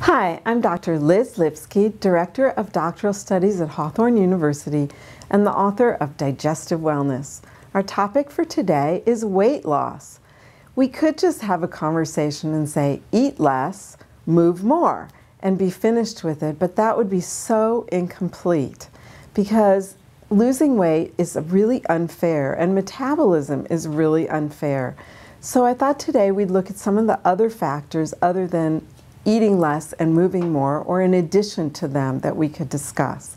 Hi, I'm Dr. Liz Lipski, Director of Doctoral Studies at Hawthorne University and the author of Digestive Wellness. Our topic for today is weight loss. We could just have a conversation and say, eat less, move more, and be finished with it, but that would be so incomplete because losing weight is really unfair and metabolism is really unfair. So I thought today we'd look at some of the other factors other than eating less and moving more, or in addition to them, that we could discuss.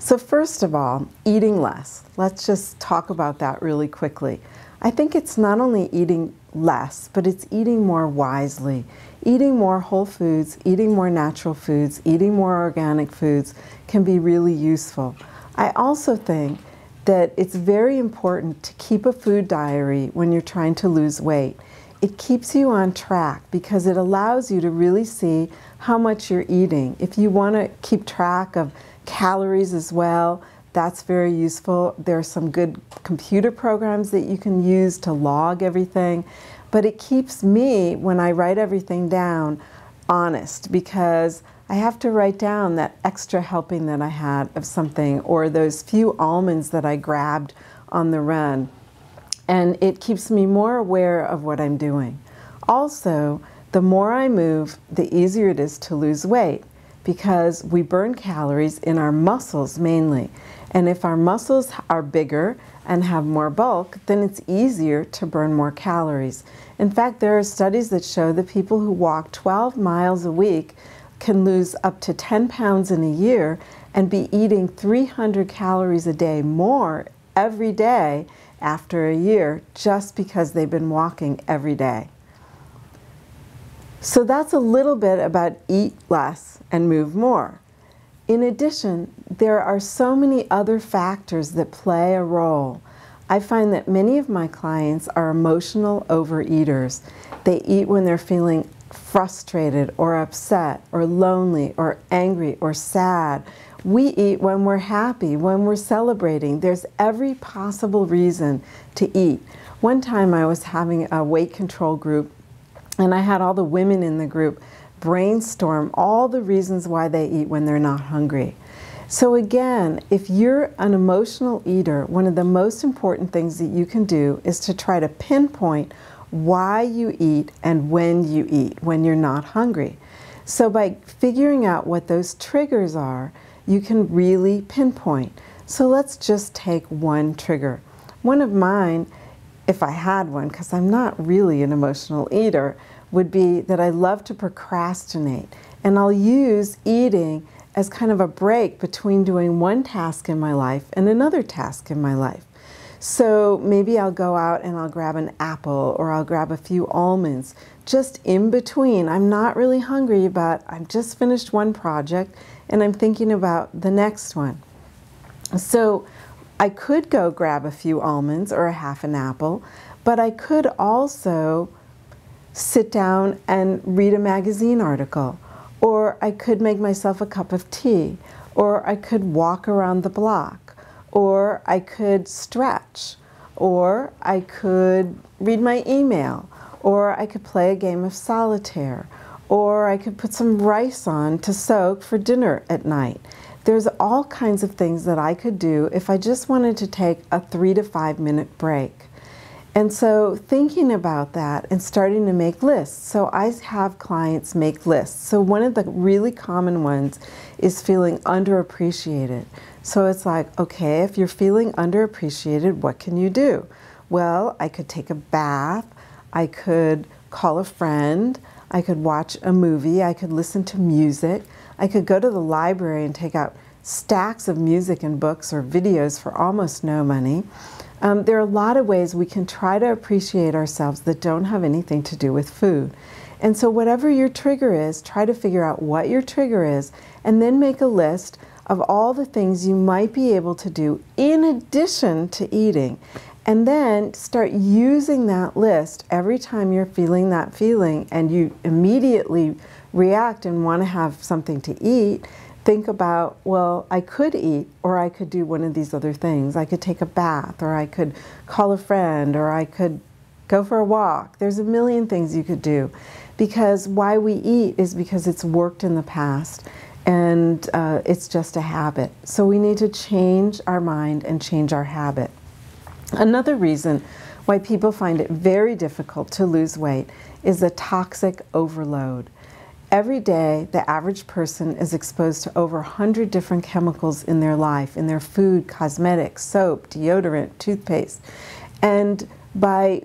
So first of all, eating less. Let's just talk about that really quickly. I think it's not only eating less, but it's eating more wisely. Eating more whole foods, eating more natural foods, eating more organic foods can be really useful. I also think that it's very important to keep a food diary when you're trying to lose weight. It keeps you on track because it allows you to really see how much you're eating. If you want to keep track of calories as well, that's very useful. There are some good computer programs that you can use to log everything. But it keeps me, when I write everything down, honest, because I have to write down that extra helping that I had of something, or those few almonds that I grabbed on the run. And it keeps me more aware of what I'm doing. Also, the more I move, the easier it is to lose weight because we burn calories in our muscles mainly. And if our muscles are bigger and have more bulk, then it's easier to burn more calories. In fact, there are studies that show that people who walk 12 miles a week can lose up to 10 pounds in a year and be eating 300 calories a day more every day after a year, just because they've been walking every day. So that's a little bit about eat less and move more. In addition, there are so many other factors that play a role. I find that many of my clients are emotional overeaters. They eat when they're feeling frustrated or upset or lonely or angry or sad. We eat when we're happy, when we're celebrating. There's every possible reason to eat. One time I was having a weight control group and I had all the women in the group brainstorm all the reasons why they eat when they're not hungry. So again, if you're an emotional eater, one of the most important things that you can do is to try to pinpoint why you eat and when you eat, when you're not hungry. So by figuring out what those triggers are, you can really pinpoint. So let's just take one trigger. One of mine, if I had one, because I'm not really an emotional eater, would be that I love to procrastinate. And I'll use eating as kind of a break between doing one task in my life and another task in my life. So maybe I'll go out and I'll grab an apple or I'll grab a few almonds just in between. I'm not really hungry, but I've just finished one project and I'm thinking about the next one. So I could go grab a few almonds or a half an apple, but I could also sit down and read a magazine article, or I could make myself a cup of tea, or I could walk around the block, or I could stretch, or I could read my email, or I could play a game of solitaire, or I could put some rice on to soak for dinner at night. There's all kinds of things that I could do if I just wanted to take a 3 to 5 minute break. And so thinking about that and starting to make lists. So I have clients make lists. So one of the really common ones is feeling underappreciated. So it's like, okay, if you're feeling underappreciated, what can you do? Well, I could take a bath, I could call a friend, I could watch a movie, I could listen to music, I could go to the library and take out stacks of music and books or videos for almost no money. There are a lot of ways we can try to appreciate ourselves that don't have anything to do with food. And so whatever your trigger is, try to figure out what your trigger is and then make a list of all the things you might be able to do in addition to eating. And then start using that list every time you're feeling that feeling and you immediately react and want to have something to eat. Think about, well, I could eat, or I could do one of these other things. I could take a bath, or I could call a friend, or I could Go for a walk. There's a million things you could do, because why we eat is because it's worked in the past, and it's just a habit. So we need to change our mind and change our habit. Another reason why people find it very difficult to lose weight is the toxic overload. Every day, the average person is exposed to over 100 different chemicals in their life, in their food, cosmetics, soap, deodorant, toothpaste. And by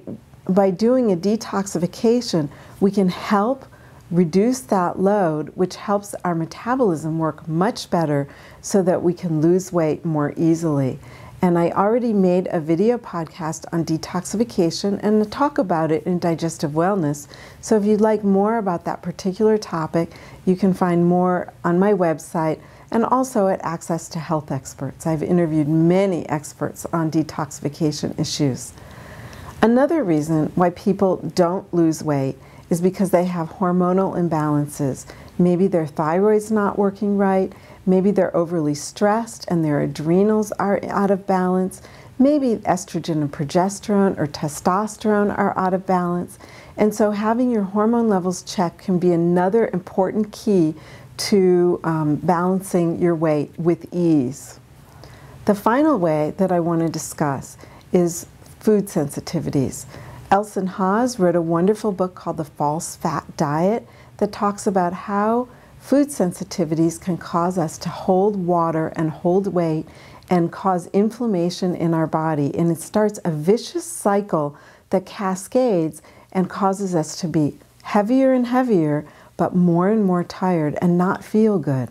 doing a detoxification, we can help reduce that load, which helps our metabolism work much better so that we can lose weight more easily. And I already made a video podcast on detoxification and talk about it in digestive wellness. So if you'd like more about that particular topic, you can find more on my website and also at Access to Health Experts. I've interviewed many experts on detoxification issues. Another reason why people don't lose weight is because they have hormonal imbalances. Maybe their thyroid's not working right. Maybe they're overly stressed and their adrenals are out of balance. Maybe estrogen and progesterone or testosterone are out of balance. And so having your hormone levels checked can be another important key to balancing your weight with ease. The final way that I want to discuss is food sensitivities. Elson Haas wrote a wonderful book called The False Fat Diet that talks about how food sensitivities can cause us to hold water and hold weight and cause inflammation in our body. And it starts a vicious cycle that cascades and causes us to be heavier and heavier, but more and more tired and not feel good.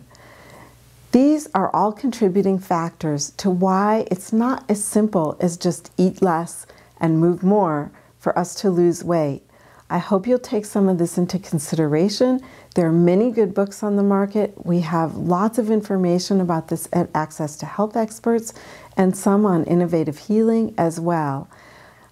These are all contributing factors to why it's not as simple as just eat less and move more for us to lose weight. I hope you'll take some of this into consideration. There are many good books on the market. We have lots of information about this at Access to Health Experts and some on innovative healing as well.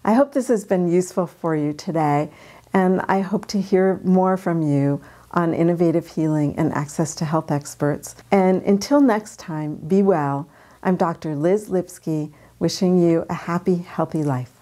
I hope this has been useful for you today, and I hope to hear more from you on innovative healing and Access to Health Experts. And until next time, be well. I'm Dr. Liz Lipski, wishing you a happy, healthy life.